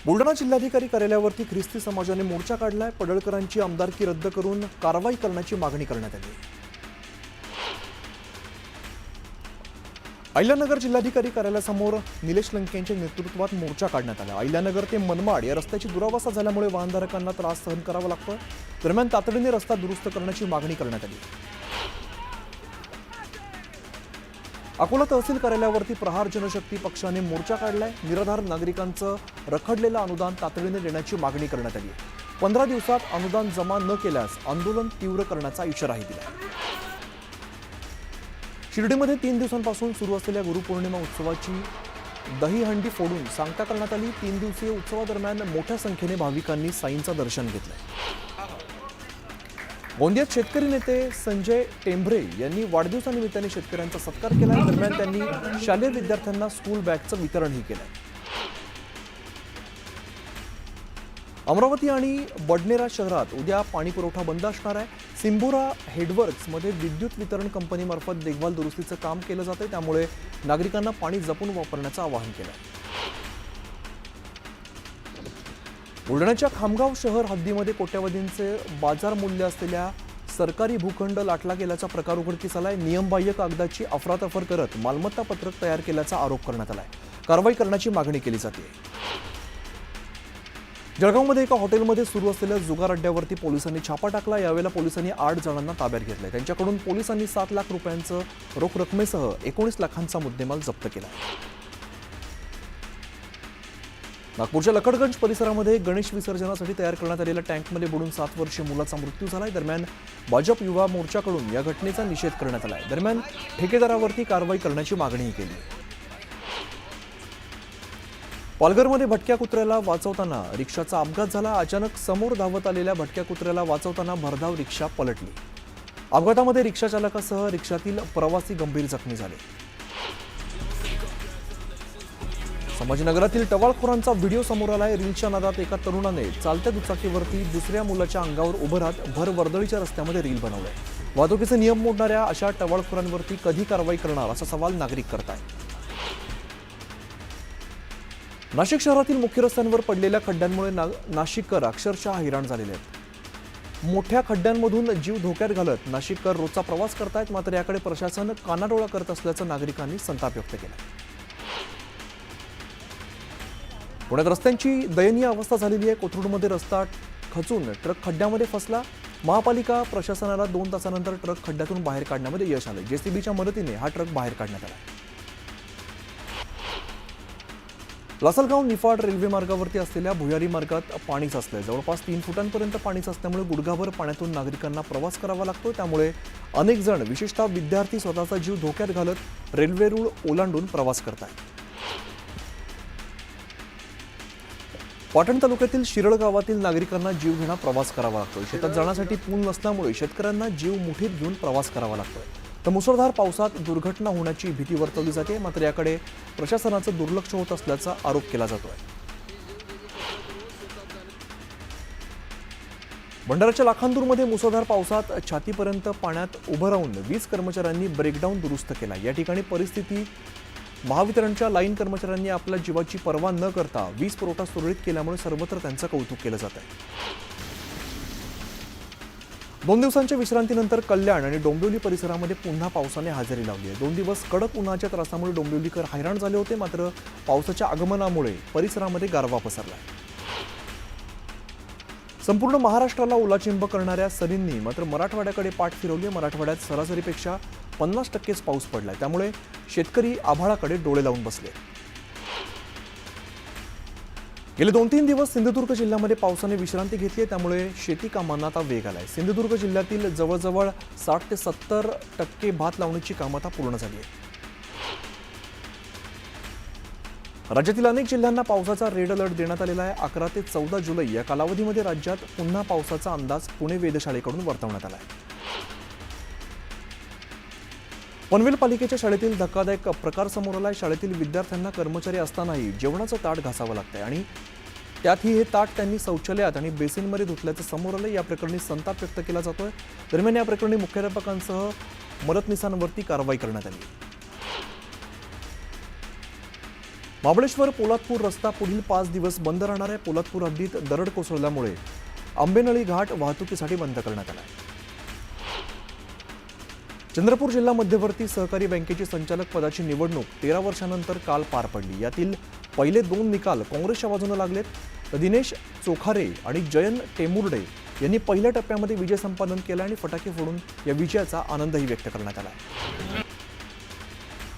बुलढाणा जिल्हाधिकारी कार्यालयावरती ख्रिस्ती समाजाने मोर्चा काढलाय। पडळकरांची आमदारकी रद्द करून कारवाई करण्याची मागणी करण्यात आली। अहिल्यानगर जिल्हाधिकारी कार्यालयासमोर निलेश लंके यांच्या नेतृत्वात मोर्चा काढण्यात आला। अहिल्यानगर ते मनमाड या रस्त्याची दुरावस्था झाल्यामुळे वाहनधारकांना त्रास सहन करावा लागतोय। दरम्यान तातडीने रस्ता दुरुस्त करण्याची मागणी करण्यात आली। अकोला तहसील कार्यालयावरती प्रहार जनशक्ती पक्षाने मोर्चा काढलाय। निराधार नागरिकांचं रखडलेलं अनुदान तातडीने देण्याची मागणी करण्यात आली। 15 दिवसात अनुदान जमा न केल्यास आंदोलन तीव्र करण्याचा इशाराही दिला। शिर्डीमध्ये 3 दिवसांपासून सुरू असलेल्या गुरुपौर्णिमा उत्सवाची दहीहंडी फोडून सांगता करण्यात आली। 3 दिवसीय उत्सवादरम्यान मोठ्या संख्येने भाविकांनी साईंचं दर्शन घेतलंय। गोंदियात शेतकरी नेते संजय टेंभरे यांनी वाढदिवसानिमित्ताने शेतकऱ्यांचा सत्कार केला। दरम्यान त्यांनी शालेय विद्यार्थ्यांना स्कूल बॅगचं वितरणही केलं। अमरावती आणि बडनेरा शहरात उद्या पाणी पुरवठा बंद असणार आहे। सिंबोरा हेडवर्क्समध्ये विद्युत वितरण कंपनीमार्फत देखभाल दुरुस्तीचं काम केलं जातं, त्यामुळे नागरिकांना पाणी जपून वापरण्याचं आवाहन केलं आहे। बुलढाण्याच्या खामगाव शहर हद्दीमध्ये कोट्यवधींचे बाजार मूल्य असलेल्या सरकारी भूखंड लाटला गेल्याचा प्रकार उघडकीस आलाय। नियमबाह्य कागदाची अफरातफर करत मालमत्ता पत्रक तयार केल्याचा आरोप करण्यात आलाय। कारवाई करण्याची मागणी केली जाते। जळगावमध्ये एका हॉटेलमध्ये सुरू असलेल्या जुगार अड्ड्यावरती पोलिसांनी छापा टाकला। यावेळेला पोलिसांनी 8 जणांना ताब्यात घेतलंय। त्यांच्याकडून पोलिसांनी 7 लाख रुपयांचं रोख रकमेसह 19 लाखांचा मुद्देमाल जप्त केला। नागपूरच्या लकडगंज परिसरामध्ये गणेश विसर्जनासाठी तयार करण्यात आलेल्या टँकमध्ये बुडून 7 वर्षीय मुलाचा मृत्यू झालाय। दरम्यान भाजप युवा मोर्चाकडून या घटनेचा निषेध करण्यात आलाय। दरम्यान ठेकेदारावरती कारवाई करण्याची मागणीही केली। पालघरमध्ये भटक्या कुत्र्याला वाचवताना रिक्षाचा अपघात झाला। अचानक समोर धावत आलेल्या भटक्या कुत्र्याला वाचवताना भरधाव रिक्षा पलटली। अपघातामध्ये रिक्षा चालकासह रिक्षातील प्रवासी गंभीर जखमी झाले। संभाजीनगरातील टवाळखोरांचा व्हिडिओ समोर आलाय। रीलच्या नादात एका तरुणाने चालत्या दुचाकीवरती दुसऱ्या मुलाच्या अंगावर उभं राहत भर वर्दळीच्या रस्त्यामध्ये रील बनवलंय। वाहतुकीचे नियम मोडणाऱ्या अशा टवाळखोरांवरती कधी कारवाई करणार असा सवाल नागरिक करतायत। नाशिक शहरातील मुख्य रस्त्यांवर पडलेल्या खड्ड्यांमुळे नाशिककर अक्षरशः हैराण झालेले आहेत। मोठ्या खड्ड्यांमधून जीव धोक्यात घालत नाशिककर रोजचा प्रवास करतायत, मात्र याकडे प्रशासन कानाडोळा करत असल्याचं नागरिकांनी संताप व्यक्त केला। पुण्यात रस्त्यांची दयनीय अवस्था झालेली आहे। कोथरूडमध्ये रस्ता खचून ट्रक खड्ड्यामध्ये फसला। महापालिका प्रशासनाला 2 तासानंतर ट्रक खड्ड्यातून बाहेर काढण्यामध्ये यश आले। जेसीबीच्या मदतीने हा ट्रक बाहेर काढण्यात आला। लासलगाव निफाड रेल्वे मार्गावरती असलेल्या भुयारी मार्गात पाणी साचलंय। जवळपास 3 फुटांपर्यंत पाणी साचल्यामुळे गुडघाभर पाण्यातून नागरिकांना प्रवास करावा लागतोय। त्यामुळे अनेक जण, विशेषतः विद्यार्थी, स्वतःचा जीव धोक्यात घालत रेल्वे रूळ ओलांडून प्रवास करतात। पाटण तालुक्यातील शिरळ गावातील नागरिकांना जीवघेणा प्रवास करावा लागतोय। शेतात जाण्यासाठी पूल नसल्यामुळे शेतकऱ्यांना जीव मुठीत घेऊन प्रवास करावा लागतोय। तर मुसळधार पावसात दुर्घटना होण्याची भीती वर्तवली जाते, मात्र याकडे प्रशासनाचं दुर्लक्ष होत असल्याचा आरोप केला जातोय। भंडाऱ्याच्या लाखांदूरमध्ये मुसळधार पावसात छातीपर्यंत पाण्यात उभं राहून 20 कर्मचाऱ्यांनी ब्रेकडाऊन दुरुस्त केला। या ठिकाणी परिस्थिती महावितरणच्या लाईन कर्मचाऱ्यांनी आपल्या जीवाची पर्वा न करता वीज पुरवठा सुरळीत केल्यामुळे सर्वत्र त्यांचं कौतुक केलं जात आहे। 2 दिवसांच्या विश्रांतीनंतर कल्याण आणि डोंबिवली परिसरामध्ये पुन्हा पावसाने हजेरी लावली आहे। 2 दिवस कडक उन्हाच्या त्रासामुळे डोंबिवलीकर हैराण झाले होते, मात्र पावसाच्या आगमनामुळे परिसरामध्ये गारवा पसरला। संपूर्ण महाराष्ट्राला ओलाचिंब करणाऱ्या सरींनी मात्र मराठवाड्याकडे पाठ फिरवली आहे। मराठवाड्यात सरासरीपेक्षा 50% पाऊस पडलाय, त्यामुळे शेतकरी आभाळाकडे डोळे लावून बसले। गेले 2-3 दिवस सिंधुदुर्ग जिल्ह्यामध्ये पावसाने विश्रांती घेतली आहे, त्यामुळे शेती कामांना आता वेग आलाय। सिंधुदुर्ग जिल्ह्यातील जवळजवळ 60 ते 70% भात लावणीची कामं आता पूर्ण झाली आहे। राज्यातील अनेक जिल्ह्यांना पावसाचा रेड अलर्ट देण्यात आलेला आहे। 11 ते 14 जुलै या कालावधीमध्ये राज्यात पुन्हा पावसाचा अंदाज पुणे वेधशाळेकडून वर्तवण्यात आला आहे। पनवेल पालिकेच्या शाळेतील धक्कादायक प्रकार समोर आलाय। शाळेतील विद्यार्थ्यांना कर्मचारी असतानाही जेवणाचं ताट घासावं लागतंय आणि त्यातही हे ताट त्यांनी शौचालयात आणि बेसिनमध्ये धुतल्याचं समोर आलंय। या प्रकरणी संताप व्यक्त केला जातोय। दरम्यान या प्रकरणी मुख्याध्यापकांसह मदतनीसांवरती कारवाई करण्यात आली। महाबळेश्वर पोलादपूर रस्ता पुढील 5 दिवस बंद राहणार आहे. पोलादपूर हद्दीत दरड कोसळल्यामुळे आंबेनळी घाट वाहतुकीसाठी बंद करण्यात आला आहे. चंद्रपूर जिल्हा मध्यवर्ती सहकारी बँकेची संचालक पदाची निवडणूक 13 वर्षांनंतर काल पार पडली. यातील पहिले 2 निकाल काँग्रेसच्या बाजूने लागलेत. तर दिनेश चोखारे आणि जयंत टेमुर्डे यांनी पहिल्या टप्प्यामध्ये विजय संपादन केला आणि फटाके फोडून या विजयाचा आनंदही व्यक्त करण्यात आला.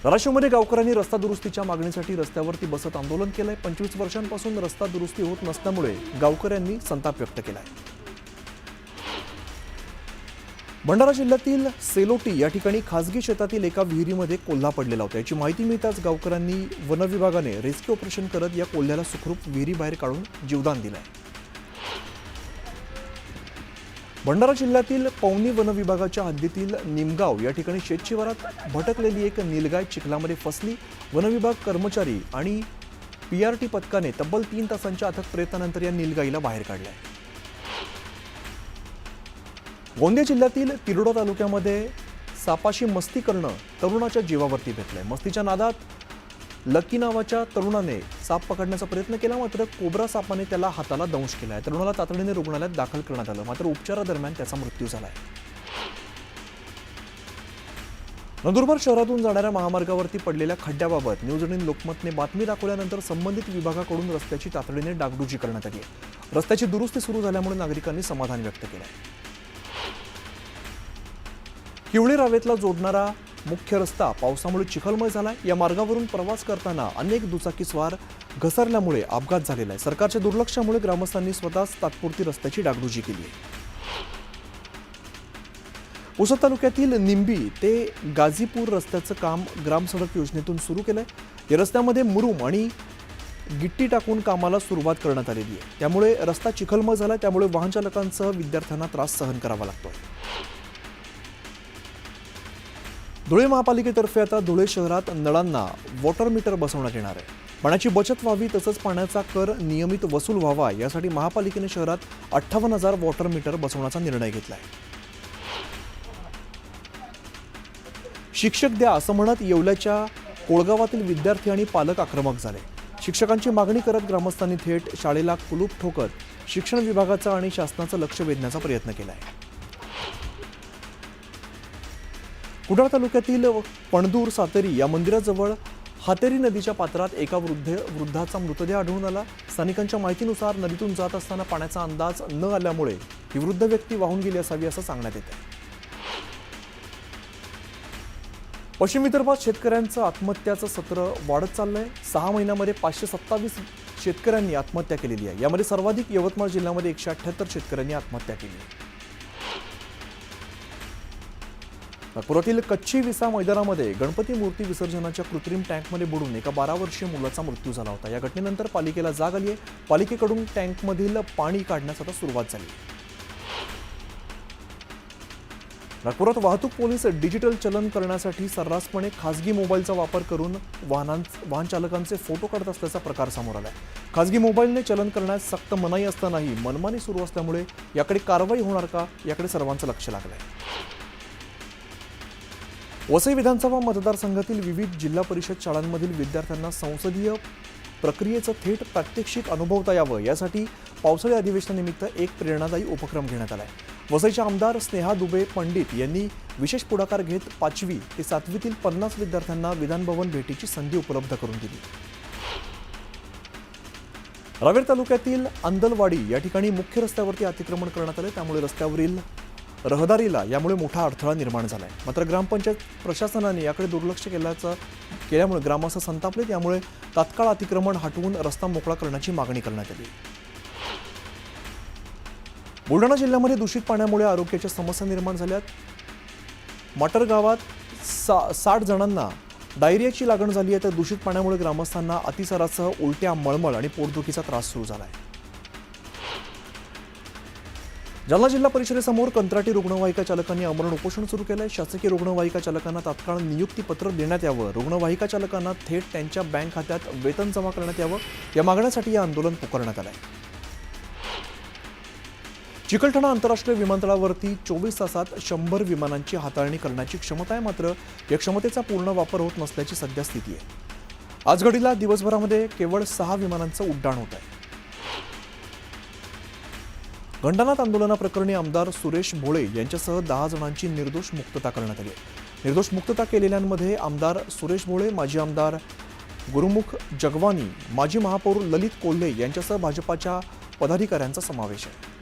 धाराशिवमध्ये गावकऱ्यांनी रस्ता दुरुस्तीच्या मागणीसाठी रस्त्यावरती बसत आंदोलन केलंय. 25 वर्षांपासून रस्ता दुरुस्ती होत नसल्यामुळे गावकऱ्यांनी संताप व्यक्त केलाय. भंडारा जिल्ह्यातील सेलोटी या ठिकाणी खासगी शेतातील एका विहिरीमध्ये कोल्हा पडलेला होता. याची माहिती मिळताच गावकऱ्यांनी वन विभागाने रेस्क्यू ऑपरेशन करत या कोल्ह्याला सुखरूप विहिरीबाहेर काढून जीवदान दिलंय. भंडारा जिल्ह्यातील पवनी वन विभागाच्या हद्दीतील निमगाव या ठिकाणी शेतशिवारात भटकलेली एक नीलगाय चिखलामध्ये फसली. वन विभाग कर्मचारी आणि PRT पथकाने तब्बल 3 तासांच्या अथक प्रयत्नानंतर या नीलगाईला बाहेर काढलंय. गोंदिया जिल्ह्यातील तिरोडा तालुक्यामध्ये सापाशी मस्ती करणं तरुणाच्या जीवावरती बेतलंय. मस्तीच्या नादात लकी नावाच्या तरुणाने साप पकडण्याचा प्रयत्न केला, मात्र कोब्रा सापाने त्याला हाताला दंश केलाय. तरुणाला तातडीने रुग्णालयात दाखल करण्यात आलं, मात्र उपचारादरम्यान त्याचा मृत्यू झालाय. नंदुरबार शहरातून जाणाऱ्या महामार्गावरती पडलेल्या खड्ड्याबाबत न्यूज 18 लोकमतने बातमी दाखवल्यानंतर संबंधित विभागाकडून रस्त्याची तातडीने डागडुजी करण्यात आली आहे. रस्त्याची दुरुस्ती सुरू झाल्यामुळे नागरिकांनी समाधान व्यक्त केलं आहे. किवळी रावेतला जोडणारा मुख्य रस्ता पावसामुळे चिखलमय झालाय. या मार्गावरून प्रवास करताना अनेक दुचाकीस्वार घसरल्यामुळे अपघात झालेला आहे. सरकारच्या दुर्लक्षामुळे ग्रामस्थांनी स्वतःच तात्पुरती रस्त्याची डागडुजी केली आहे. पुसद तालुक्यातील निंबी ते गाझीपूर रस्त्याचं काम ग्रामसडक योजनेतून सुरू केलंय. या रस्त्यामध्ये मुरुम आणि गिट्टी टाकून कामाला सुरुवात करण्यात आलेली आहे. त्यामुळे रस्ता चिखलमय झाला, त्यामुळे वाहन चालकांसह विद्यार्थ्यांना त्रास सहन करावा लागतोय. धुळे महापालिकेतर्फे आता धुळे शहरात नळांना वॉटर मीटर बसवण्यात येणार आहे. पाण्याची बचत व्हावी तसंच पाण्याचा कर नियमित वसूल व्हावा यासाठी महापालिकेने शहरात 58,000 वॉटर मीटर बसवण्याचा निर्णय घेतलाय. शिक्षक द्या असं म्हणत येवल्याच्या कोळगावातील विद्यार्थी आणि पालक आक्रमक झाले. शिक्षकांची मागणी करत ग्रामस्थांनी थेट शाळेला कुलूप ठोकत शिक्षण विभागाचा आणि शासनाचं लक्ष वेधण्याचा प्रयत्न केलाय. कुडाळ तालुक्यातील पणदूर सातेरी या मंदिराजवळ हातेरी नदीच्या पात्रात एका वृद्धाचा मृतदेह आढळून आला. स्थानिकांच्या माहितीनुसार नदीतून जात असताना पाण्याचा अंदाज न आल्यामुळे ही वृद्ध व्यक्ती वाहून गेली असावी असं सांगण्यात येतं. पश्चिम विदर्भात शेतकऱ्यांचं आत्महत्याचं सत्र वाढत चाललंय. 6 महिन्यामध्ये 527 शेतकऱ्यांनी आत्महत्या केलेली आहे. यामध्ये सर्वाधिक यवतमाळ जिल्ह्यामध्ये 178 शेतकऱ्यांनी आत्महत्या केली आहे. नागपुरातील कच्ची विसा मैदानामध्ये गणपती मूर्ती विसर्जनाच्या कृत्रिम टँकमध्ये बुडून एका 12 वर्षीय मुलाचा मृत्यू झाला होता. या घटनेनंतर पालिकेला जाग आली आहे. पालिकेकडून टँकमधील पाणी काढण्यास आता सुरुवात झाली. नागपुरात वाहतूक पोलीस डिजिटल चलन करण्यासाठी सर्रासपणे खासगी मोबाईलचा वापर करून वाहन चालकांचे फोटो काढत असल्याचा प्रकार समोर आलाय. खासगी मोबाईलने चलन करण्यास सक्त मनाई असतानाही मनमानी सुरू असल्यामुळे याकडे कारवाई होणार का याकडे सर्वांचं लक्ष लागलंय. वसई विधानसभा मतदारसंघातील विविध जिल्हा परिषद शाळांमधील विद्यार्थ्यांना संसदीय प्रक्रियेचं थेट प्रात्यक्षिक अनुभवता यावं यासाठी पावसाळी अधिवेशनानिमित्त एक प्रेरणादायी उपक्रम घेण्यात आलाय. वसईच्या आमदार स्नेहा दुबे पंडित यांनी विशेष पुढाकार घेत 5वी ते 7वीतील 50 विद्यार्थ्यांना विधानभवन भेटीची संधी उपलब्ध करून दिली. रावेर तालुक्यातील अंदलवाडी या ठिकाणी मुख्य रस्त्यावरती अतिक्रमण करण्यात आले. त्यामुळे रस्त्यावरील रहदारीला यामुळे मोठा अडथळा निर्माण झालाय. मात्र ग्रामपंचायत प्रशासनाने याकडे दुर्लक्ष केल्यामुळे ग्रामस्थ संतापले. त्यामुळे तात्काळ अतिक्रमण हटवून रस्ता मोकळा करण्याची मागणी करण्यात आली. बुलढाणा जिल्ह्यामध्ये दूषित पाण्यामुळे आरोग्याच्या समस्या निर्माण झाल्यात. माटर गावात 60 जणांना डायरियाची लागण झाली आहे. तर दूषित पाण्यामुळे ग्रामस्थांना अतिसारासह उलट्या, मळमळ आणि पोटदुखीचा त्रास सुरू झाला आहे. जालना जिल्हा परिषदेसमोर कंत्राटी रुग्णवाहिका चालकांनी आमरण उपोषण सुरू केलंय. शासकीय रुग्णवाहिका चालकांना तात्काळ नियुक्तीपत्र देण्यात यावं, रुग्णवाहिका चालकांना थेट त्यांच्या बँक खात्यात वेतन जमा करण्यात यावं या मागण्यासाठी हे आंदोलन पुकारण्यात आलंय. चिकलठाणा आंतरराष्ट्रीय विमानतळावरती 24 तासात 100 विमानांची हाताळणी करण्याची क्षमता आहे. मात्र या क्षमतेचा पूर्ण वापर होत नसल्याची सध्या स्थिती आहे. आज घडीला दिवसभरामध्ये केवळ 6 विमानांचं उड्डाण होत आहे. गंडानाथ आंदोलनाप्रकरणी आमदार सुरेश भोळे यांच्यासह 10 जणांची निर्दोष मुक्तता करण्यात आली. निर्दोष मुक्तता केलेल्यांमध्ये आमदार सुरेश भोळे, माजी आमदार गुरुमुख जगवानी, माजी महापौर ललित कोल्हे यांच्यासह भाजपाच्या पदाधिकाऱ्यांचा समावेश आहे.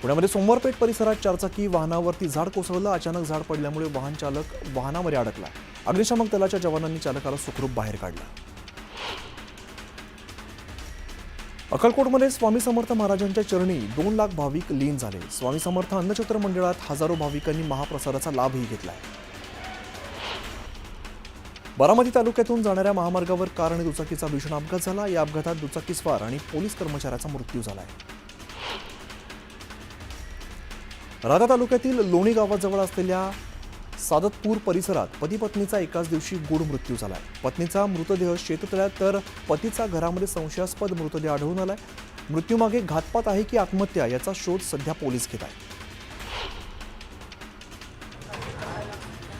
पुण्यामध्ये सोमवारपेठ परिसरात चारचाकी वाहनावरती झाड कोसळलं. अचानक झाड पडल्यामुळे वाहन चालक वाहनामध्ये अडकला. अग्निशमन दलाच्या जवानांनी चालकाला सुखरूप बाहेर काढला. अक्कलकोटमध्ये स्वामी समर्थ महाराजांच्या चरणी 2 लाख भाविक लीन झाले. स्वामी समर्थ अन्नछत्र मंडळात हजारो भाविकांनी महाप्रसादाचा लाभही घेतलाय. बारामती तालुक्यातून जाणाऱ्या महामार्गावर कार आणि दुचाकीचा भीषण अपघात झाला. या अपघातात दुचाकीस्वार आणि पोलीस कर्मचाऱ्याचा मृत्यू झालाय. राधा तालुक्यातील लोणी गावाजवळ असलेल्या सादतपूर परिसरात पती पत्नीचा एकाच दिवशी गूढ मृत्यू झालाय. पत्नीचा मृतदेह शेततळ्यात तर पतीचा घरामध्ये संशयास्पद मृतदेह आढळून आलाय. मृत्यूमागे घातपात आहे की आत्महत्या याचा शोध सध्या पोलीस घेत आहेत.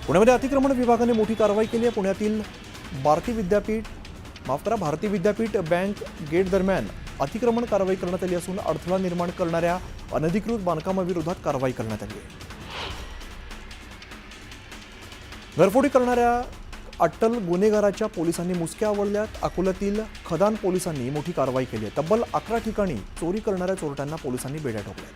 पुण्यामध्ये अतिक्रमण विभागाने मोठी कारवाई केली आहे. पुण्यातील भारती विद्यापीठ बँक गेट दरम्यान अतिक्रमण कारवाई करण्यात आली असून अडथळा निर्माण करणाऱ्या अनधिकृत बांधकामाविरोधात कारवाई करण्यात आली आहे. घरफोडी करणाऱ्या अट्टल गुन्हेगाराच्या पोलिसांनी मुसक्या आवळल्यात. अकोल्यातील खदान पोलिसांनी मोठी कारवाई केली आहे. तब्बल 11 ठिकाणी चोरी करणाऱ्या चोरट्यांना पोलिसांनी बेड्या ठोकल्या.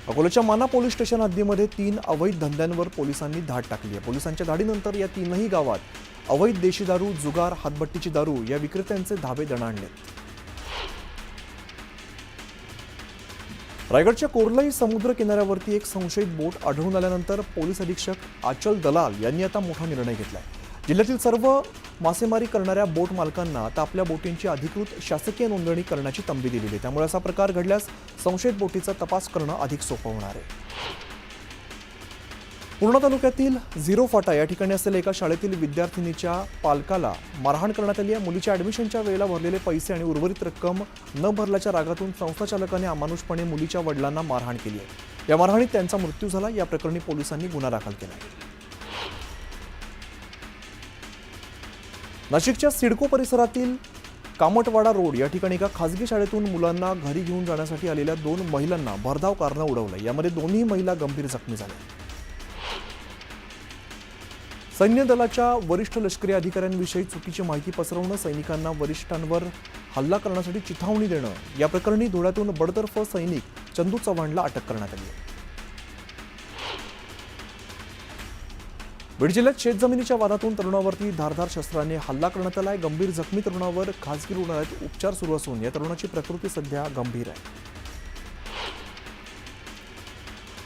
अकोल्याच्या माना पोलीस स्टेशन हद्दीमध्ये 3 अवैध धंद्यांवर पोलिसांनी धाड टाकली आहे. पोलिसांच्या धाडीनंतर या 3ही गावात अवैध देशी दारू, जुगार, हातभट्टीची दारू या विक्रेत्यांचे धाबे दणाणलेत. रायगडच्या कोर्लई समुद्र किनाऱ्यावरती एक संशयित बोट आढळून आल्यानंतर पोलीस अधीक्षक आचल दलाल यांनी आता मोठा निर्णय घेतलाय. जिल्ह्यातील सर्व मासेमारी करणाऱ्या बोट मालकांना आता आपल्या बोटींची अधिकृत शासकीय नोंदणी करण्याची तंबी दिलेली आहे. त्यामुळे असा प्रकार घडल्यास संशयित बोटीचा तपास करणं अधिक सोपं होणार आहे. पूर्णा तालुक्यातील झिरो फाटा या ठिकाणी असलेल्या एका शाळेतील विद्यार्थिनीच्या पालकाला मारहाण करण्यात आली आहे. मुलीच्या ॲडमिशनच्या वेळेला भरलेले पैसे आणि उर्वरित रक्कम न भरल्याच्या रागातून संस्था चालकाने अमानुषपणे मुलीच्या वडिलांना मारहाण केली आहे. या मारहाणीत त्यांचा मृत्यू झाला. या प्रकरणी पोलिसांनी गुन्हा दाखल केला आहे. नाशिकच्या सिडको परिसरातील कामटवाडा रोड या ठिकाणी एका खासगी शाळेतून मुलांना घरी घेऊन जाण्यासाठी आलेल्या 2 महिलांना भरधाव कारनं उडवलं. यामध्ये दोन्ही महिला गंभीर जखमी झाल्या. सैन्य दलाच्या वरिष्ठ लष्करी अधिकाऱ्यांविषयी चुकीची माहिती पसरवणं, सैनिकांना वरिष्ठांवर हल्ला करण्यासाठी चिथावणी देणं या प्रकरणी धुळ्यातून बडतर्फ सैनिक चंदू चव्हाणला अटक करण्यात आली आहे. बीड जिल्ह्यात शेतजमिनीच्या वादातून तरुणावरती धारदार शस्त्राने हल्ला करण्यात आलाय. गंभीर जखमी तरुणावर खासगी रुग्णालयात उपचार सुरू असून या तरुणाची प्रकृती सध्या गंभीर आहे.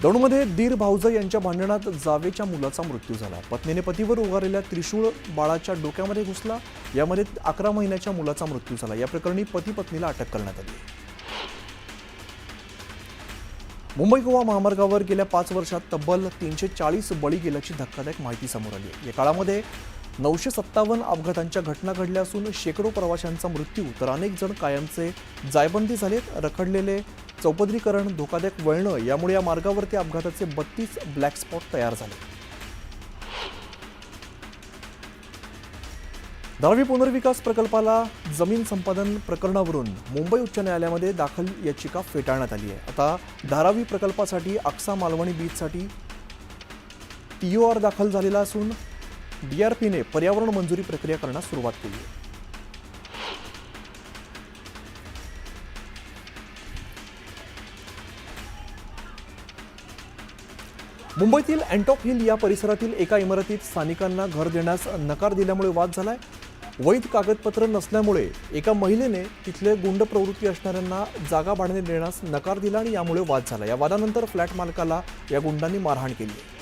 दौंडमध्ये दीर भाऊजाई यांच्या भांडणात जावेच्या मुलाचा मृत्यू झाला. पत्नीने पतीवर उगारलेल्या त्रिशूळ बाळाच्या डोक्यामध्ये घुसला. यामध्ये 11 महिन्याच्या मुलाचा मृत्यू झाला. या प्रकरणी पती पत्नीला अटक करण्यात आली. मुंबई गोवा महामार्गावर गेल्या 5 वर्षात तब्बल 340 बळी गेल्याची धक्कादायक माहिती समोर आली आहे. या काळामध्ये 957 अपघातांच्या घटना घडल्या असून शेकडो प्रवाशांचा मृत्यू तर अनेक जण कायमचे जायबंदी झालेत. रखडलेले चौपदरीकरण, धोकादायक वळणं यामुळे या मार्गावरती अपघाताचे 32 ब्लॅक स्पॉट तयार झाले. धारावी पुनर्विकास प्रकल्पाला जमीन संपादन प्रकरणावरून मुंबई उच्च न्यायालयामध्ये दाखल याचिका फेटाळण्यात आली आहे. आता धारावी प्रकल्पासाठी अक्सा मालवणी बीचसाठी TOR दाखल झालेला असून DRPने पर्यावरण मंजुरी प्रक्रिया करण्यास सुरुवात केली आहे. मुंबईतील अँटॉप हिल या परिसरातील एका इमारतीत स्थानिकांना घर देण्यास नकार दिल्यामुळे वाद झालाय. वैध कागदपत्र नसल्यामुळे एका महिलेने तिथले गुंड प्रवृत्ती असणाऱ्यांना जागा भाड्याने देण्यास नकार दिला आणि यामुळे वाद झाला. या वादानंतर फ्लॅट मालकाला या गुंडांनी मारहाण केली.